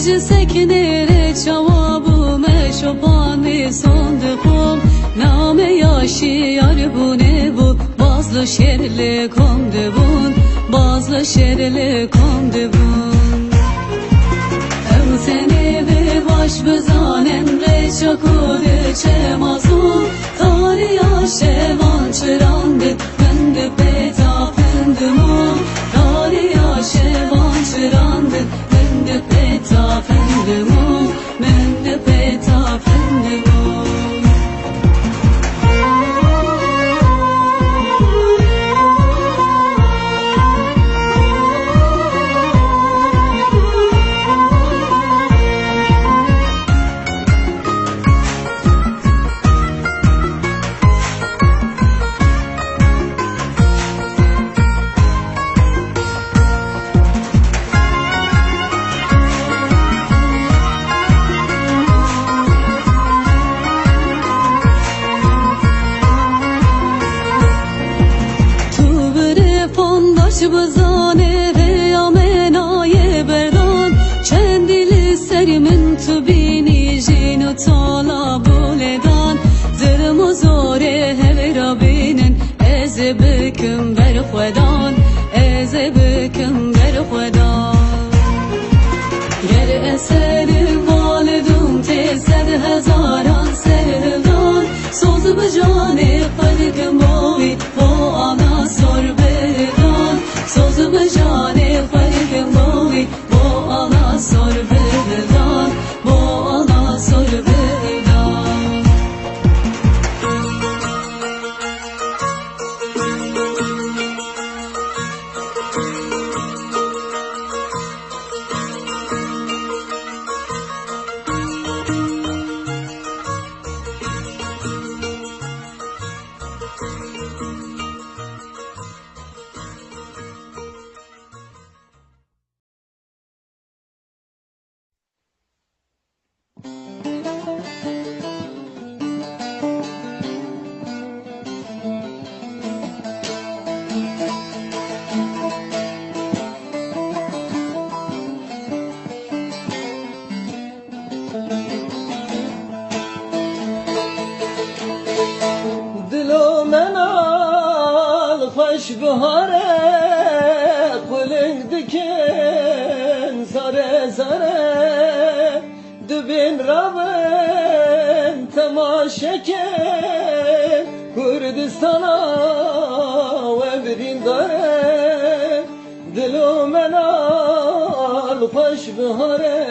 سکنه جوابو مشوبانی صندوقم نام یاشیار بونه بود بازلو شرل کنده بون بازلو شرل کنده بون او سنه به باش بزانن ریچا کوده چه مازون تاری آشوان چرانده بند پیتا پندمون تاری آشوان چرانده بند پیتا پندمون بند پیتا پندمون بزانه ریامنای بردان چند دل سری من تو بینی جین و تالا بولدان زرم و زوره هلی را بینن از بکم بر خودان از بکم بر خودان گر اثر والدون تزد هزاران سردان سوز بجان خلقم باوی با آنا سر بدان سوز بجان خلقم باوی با آنا سر بدان با آنا سر بدان خوش بهاره قلنگ دکن زاره زاره دبین رابن تماشکن کردستانا و برین داره دلو منال خوش بهاره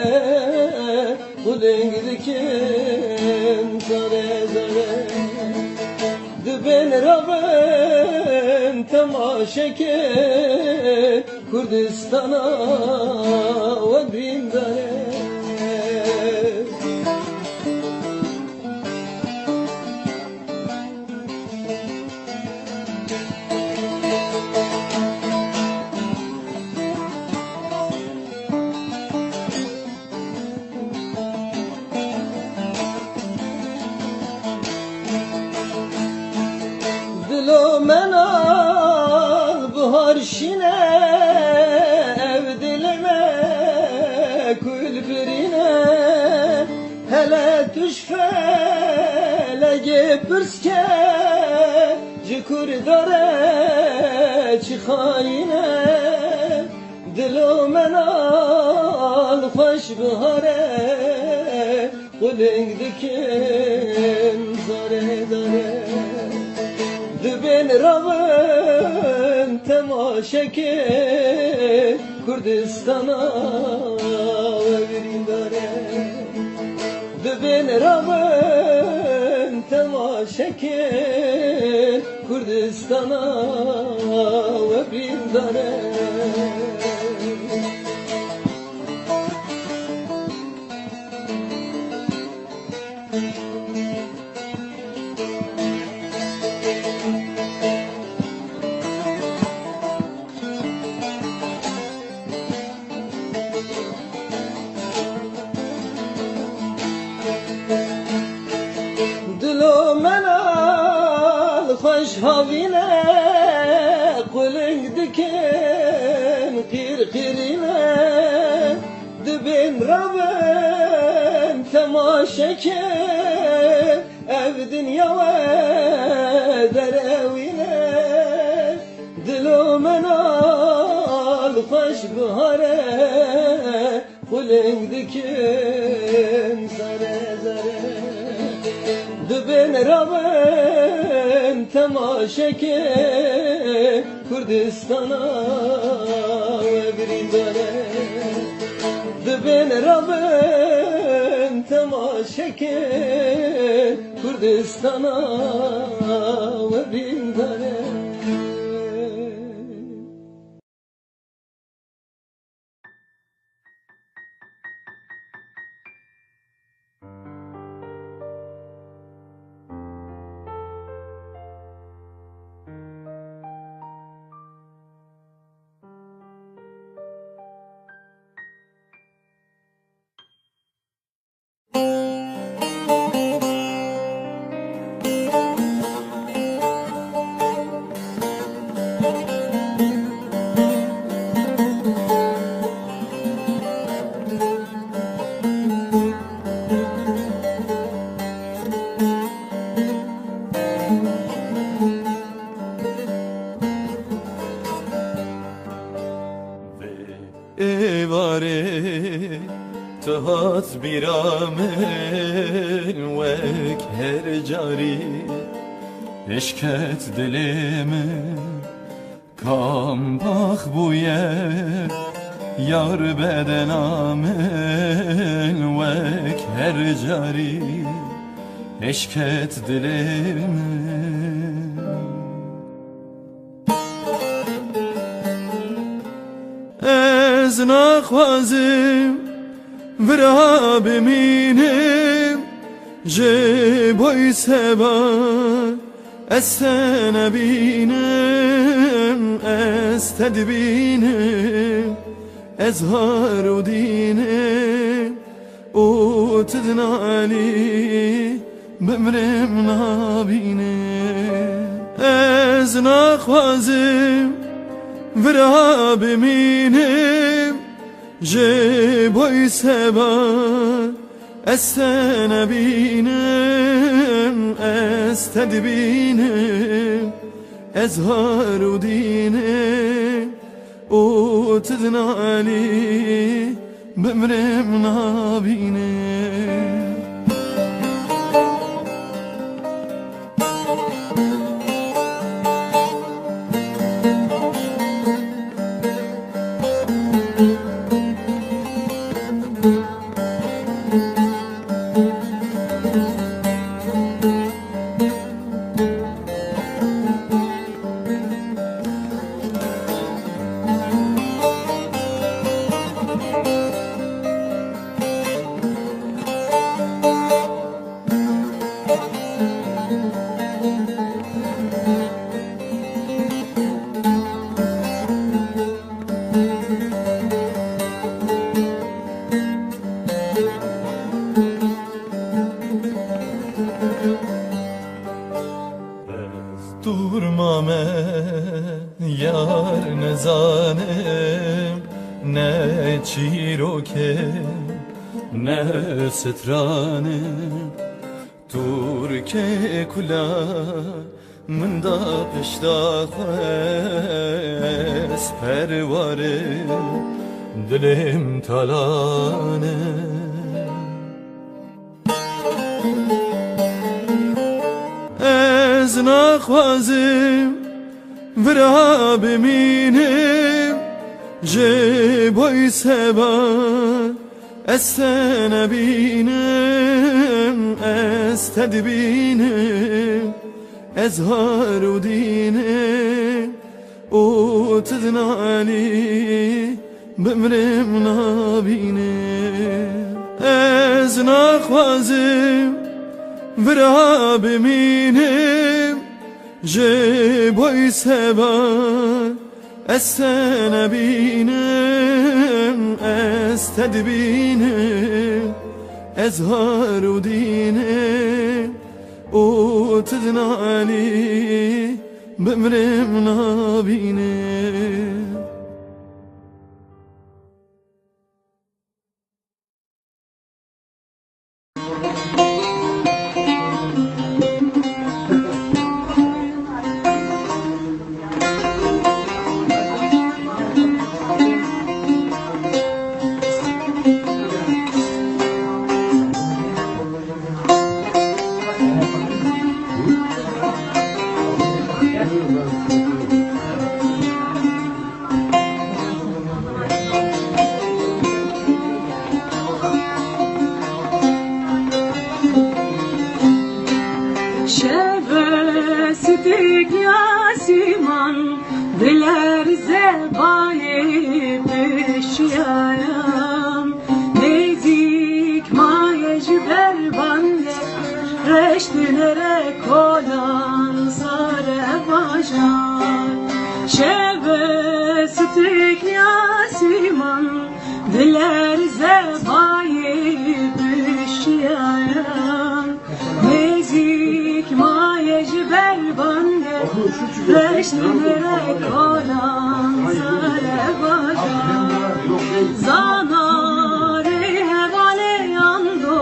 قلنگ دکن زاره زاره دبین رابن تماشکه کردستانا و برین داره دلو منال بهار شینه ev dilime kul birine hele tuş felege pırske cikur dare çikhayine dilo menal hoş bihare kuleng dikin zare zare dibin ravın temaşeke Kurdistan'a ve birindare dibin ravın temaşeke Kurdistan'a ve birindare دلو منال خوش هاوینه قلنگ دکن قیر قیرینه دبین رابن تماشاکن ev dünya در اوینه دلو منال خوش بهاره خلنگ دکن زره زره دبن رابن تماشاکن کردستانا و برین داره دبن رابن تماشاکن کردستانا و برین داره evare tahat biramel vek her cari eşket dilime kam bak bu yer yar beden amel vek her cari eşket dilime از نخوازم ورا بمینم جبای سبا از نبینم از تدبینم از هارو دینم او تدنالی بمرم نبینم از نخوازم ورا بمینم جبای سبا از نبینم از تدبینم از هارو دینم او تدنالی بمرم نبینم durmam yar nezanem ne çirokem ne سترانم ترکه کلا من دا پشتا خوز پرواره دلم تالانه از نخوازم ورا بمینم جبای سبا از نبینم از تدبینم از هارو دینم او تدنالی بمرم نبینم از نخوازم ورا بمینم جبای سبا از نبینم از تدبینم از هارو دینم او تدنالی بمرم نبینم ستك يا سيمان دلر زبايب الشيام نزيك ما يجبر بند رشت نرك olan صار باشان شبستك يا سيمان دلر زبايب الشيام نزيك ما يجبر بند رشت نرك olan صار باشان زاناري هوالي يندو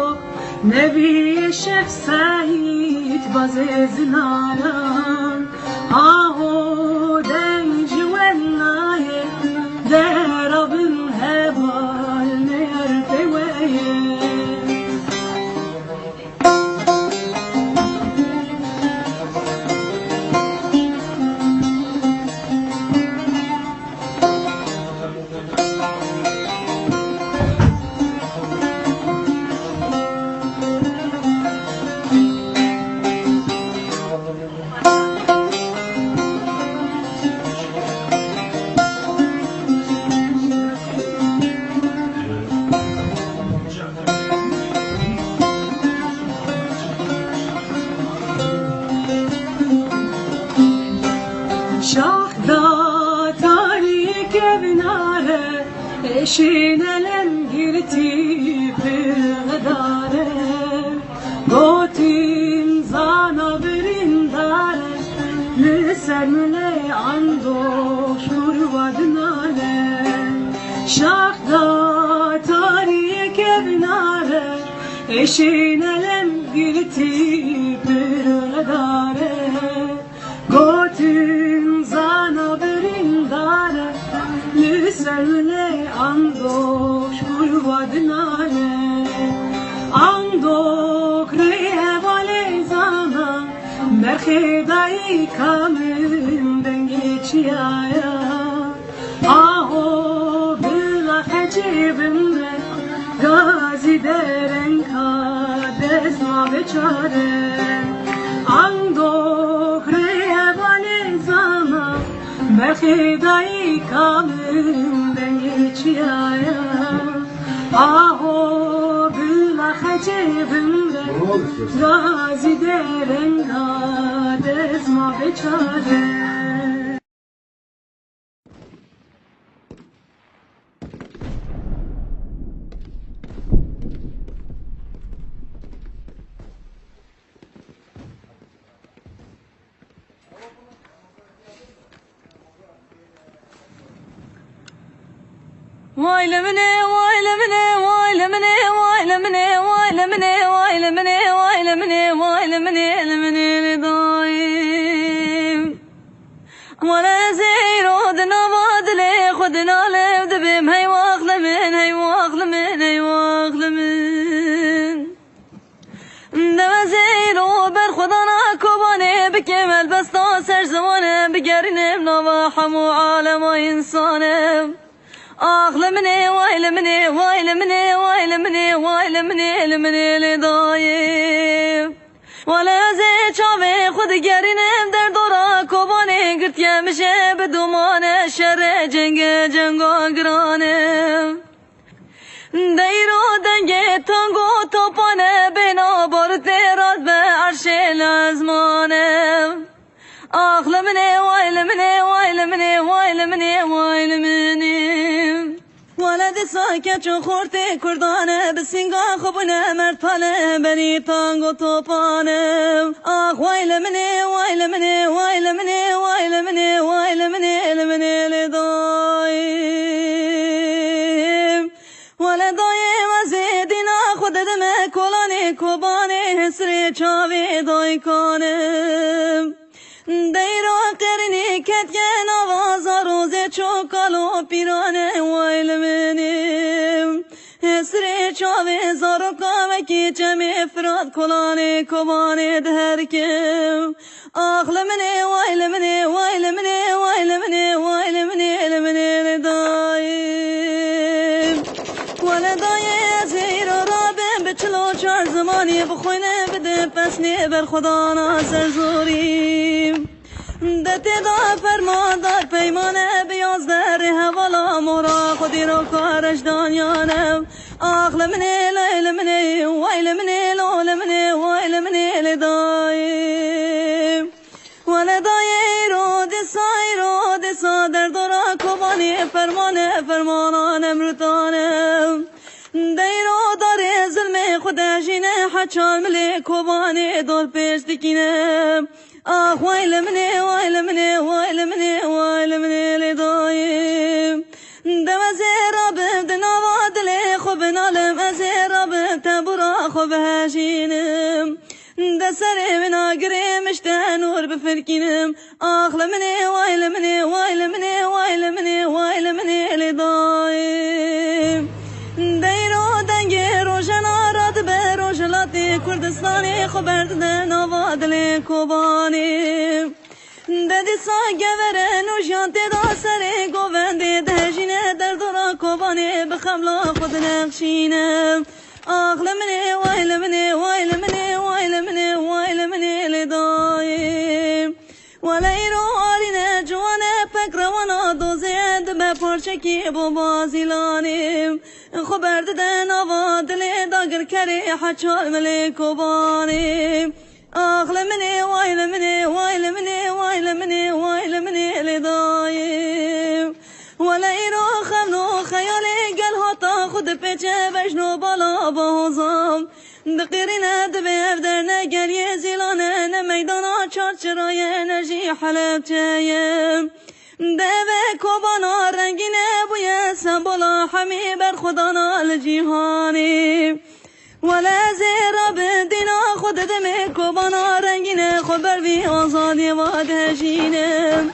نبي الشيخ سعيد باززناران آهو دنج والناي درابن هبال نيرتويه شاخدا تاریک بناره شینلم گرتی برداره گوتیم زانا برنداره لسرمله اندوش kurvadnale شاخدا تاریک بناره شینلم گرتی برداره گوتیم زانا برنداره لسرمله اندوش kurvadnale اندوک ریه والی زانا برخدایی کامل دنگی چیایا آهو بلا خجیبم ره گازی درن کا دزما بچاره اندوک ریه والی زانا برخدایی کامل دنگی چیایا آهو بلا خجیبم ره گازی درن کا دزما بچاره Vay lemine, vay lemine, vay lemine, vay lemine, vay lemine, vay lemine, vay lemine, vay lemine, lemine daim. Wala zeyro dna vadle khudna levd bim hay waqlamin, hay waqlamin, hay waqlamin. Dama zeyro ber khudana kubane bikemel basta ser zamane bigerinem navahamu alama insanem. أغلمني ويلمني ويلمني ويلمني ويلمني لمني لضايب ولا زيت شافي خد قرنم در دورا كوباني قلت يا مشي بدومانه شر جنگو قرانم دايرو دنگي تانگو توپانه بينا بارت راد بعرش لازمانم أغلمني ويلمني ويلمني ويلمني ويلمني ولد ساکت چون خورته کردانه بسینگا خوبونه مرتاله بنی تانگو توپانه آخ ویلمنی ویلمنی ویلمنی ویلمنی ویلمنی لمنی لدایم ولدایم از دینا خود دمه کلانی کبانی حسری چاوی دای کانم دیرو قرنی کتگن آواز روزه چوکالو پیرانه ویلمنیم حسری چاوی زارو کامکی چمی افراد کلانه کبانه درکم آخلمنی ویلمنی ویلمنی ویلمنی ویلمنی لمنی لدایم ولدای زیر رابم بچلو چار زمانی بخوینه بده پسنی بر خدا ناصر زوریم دتی دا فرماندار پیمانه بیاز در حوالا مورا خودی رو کارش دانیانم آخ لمنه لیل منه وای لمنه لو لمنه وای لمنه لدایم ولدای رو دسا در دورا کبانی فرمانان امروتانم دیرو داره ظلم خودشینه حچال ملی کبانی دور پیش دکینم آخ وای لمنه وای لمنه وای لمنه وای لمنه لدایم دم زیرابم دنوا دل خوب نالم زیرابم تبورا خوب هشینم دسر من آگرمش نور بفرکینم آخ لمنه وای لمنه وای لمنه وای لمنه وای لمنه لدایم دیرو دنگ روشن آراد به روشلاتی کردستانی خبرد نوا دل کوبانی ددی ساگوره نوشان تدا سر گوونده دهجینه در دورا کوبانی بخملا خود نقشینم آخ لمنه وای لمنه وای لمنه وای لمنه وای لمنه لدایم ولیرو آرینه جوانه پک روانا دوزید به پرچکی بو بازیلانیم خبرد دن آوا دل داگر کری حچال ملی کوبانیم آخ لمنه وای لمنه وای لمنه وای لمنه وای لمنه لدایم ولیرو خمنو خیالی گل هاتا خود پیچه بشنو بالا بازم دقیرینه دبیف در نگریه زیلانه نمیدانا چارچرای انرژی حلب چیم دوه کوبانا رنگینه بوی سنبولا حمی بر خدانا لجیهانی ولا زیرا بدینا خود دمی کوبانا رنگینه خبر بی آزادی و دهجینه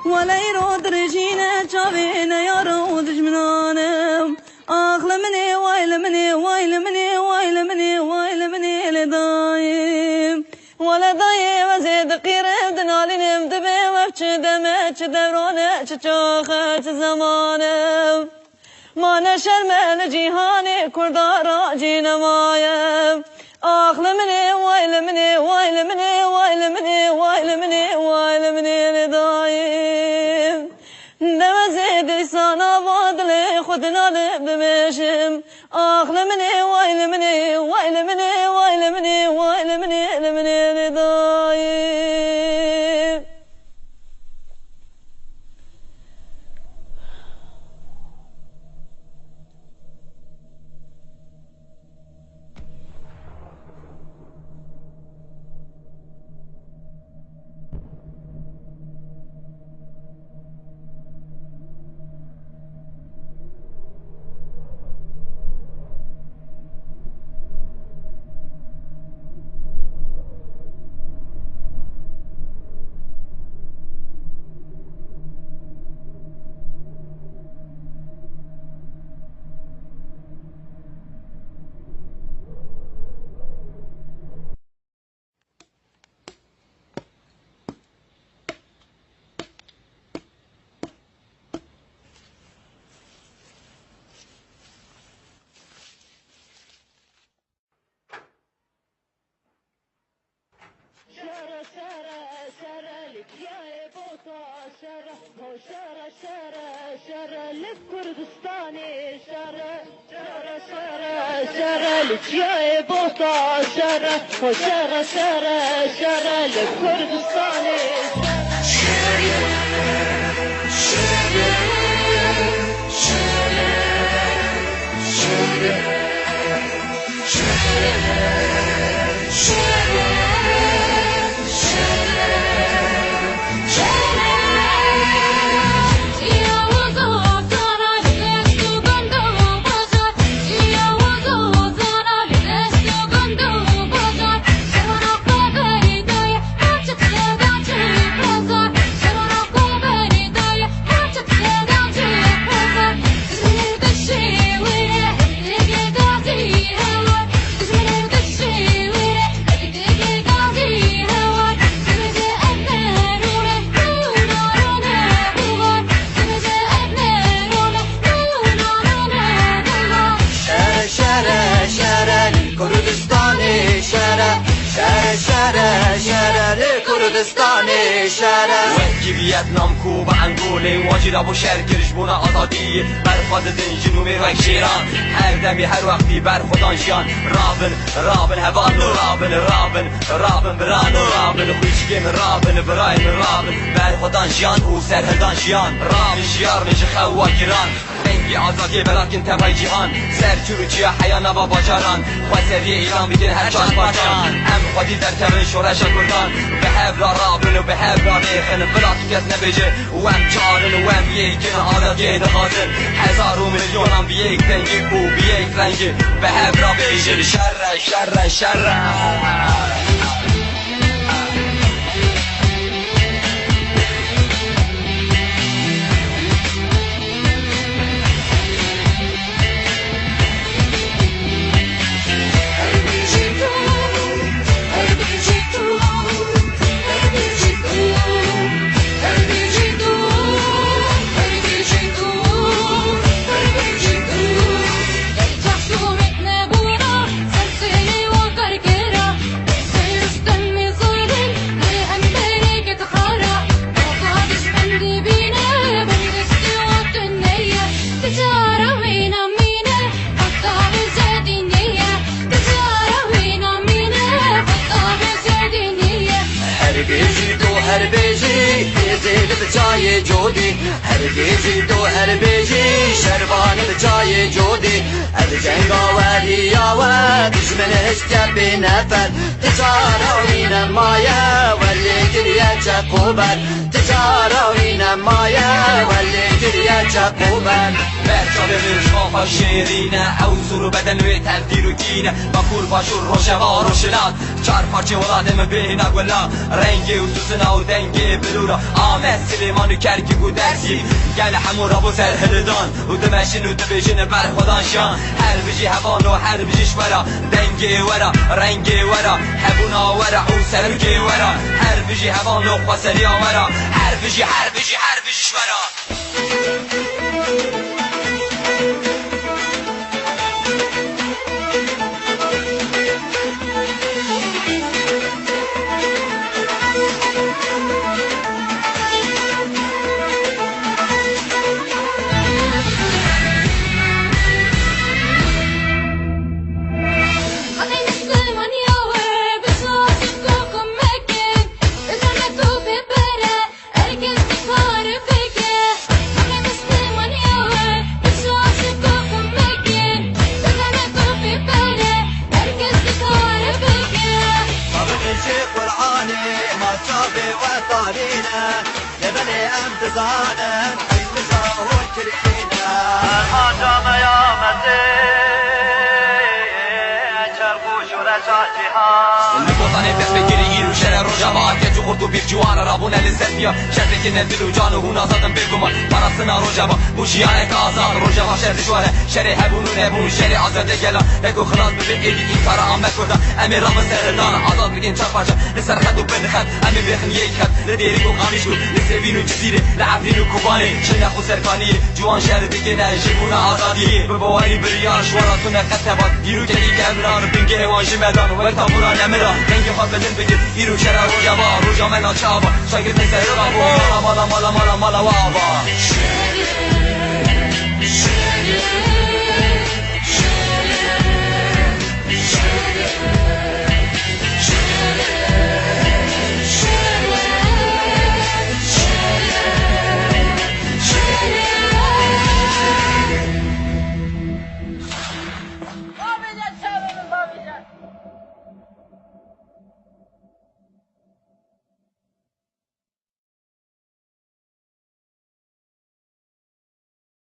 ولا ایرو درجینه چاوی نیارو دجمنانم آخ لمنه وای لمنه وای لمنه وای لمنه وای لمنه لدایم ولدایم وزید قیره دنالینم دبی وفچ دمه چه دورانه چه چاخه چه زمانم ما نشرم لجیهانی کردارا جینمایم آخ لمنه وای لمنه وای لمنه وای لمنه وای لمنه وای لمنه لدایم دمزید ایسانا وادل خود نالب دمشم آخ لمنه وای لمنه وای لمنه وای لمنه وای لمنه لمنه لدایم شر لكردستاني شر لجياي بوطا شر لكردستاني کردستانی شهره وکی ویتنام کوبا انگولی واجی را با شهر کرش بونا آزادی برخواد دنجی نومی رک شیران هر دمی هر وقتی بر خودان جیان رابن هوانو رابن برانو رابن خویچگیم رابن برایم رابن بر خودان جیان او سرهدان جیان رابن شیار نشه خوا گیران رنگی آزادی بلکن تبای جهان سر چروچی حیانا با باجاران خواسری ایران بیدین هر چاند باجان ام خودی در کمین شورش کردان به هفرا رابن و به هفرا ریخن بلا تو کس نبیجه و ام چارن و ام یکن آزادی دخازن هزار و میلیون هم بی یک دنگی او بی یک رنگی به هفرا بیجه شر هر بیجی زید به جای جودی هر بیجی تو هر بیجی شربان به جای جودی از جنگ آوری آور دشمنش جبی نفر تجاره وین مایه ولی گریه چقوبر تجاره وین مایه ولی گریه چقوبر مرکب مرشاف شیرینه اوزور و بدن و تبدیر و گینه با کور باشور روشوار و شلات چار پارچه ولادم بینه گلا رنگی و سوسنا و دنگی بلورا آمد سلیمان و کرکی و درسی گل همورا و سرهدان و دمشین و دبیجین بر خودان شان هر بجی هوان و هر بجیش ورا دنگی ورا رنگی ورا هبونا ورا او سرگی ورا هر بجی هوان و خسری ورا هر بجیش ورا لبني أنت زانن حيث زاهو كرينا هاجم يا مزي چرخوش و رجاجها میگفتن بس بگیری ایرو شهر رو جواد که جو خورد و بیف جوان رابون لذت بیا شهر که ندل و جان و هون آزادم بگمان پرستنا رو جوا بوشیانه که آزاد رو جوا شهر شواره شهر هبون و نبون شهر آزاده گلا بگو خلاص ببین ایدی این کارا آمد کردن امیر رام سهرنان آزاد بگین چار پارچه لسر خد و بند خد امیر بیخن یک خد لدیری و قامیش کن لسوین و جزیره لعفرین و کوبانی شنخ و سرکانی جوان شهر دیگه نه جبون آزادی به بوانی بریان شوراتون خطبات ایرو که دیگه امران بینگه وانجی مدان و تابورا نمیرا رنگ خواهد بدن بگیر ایرو شهر رو جوا رو جامعه ناچابا شاگرد نسر رو مالا وابا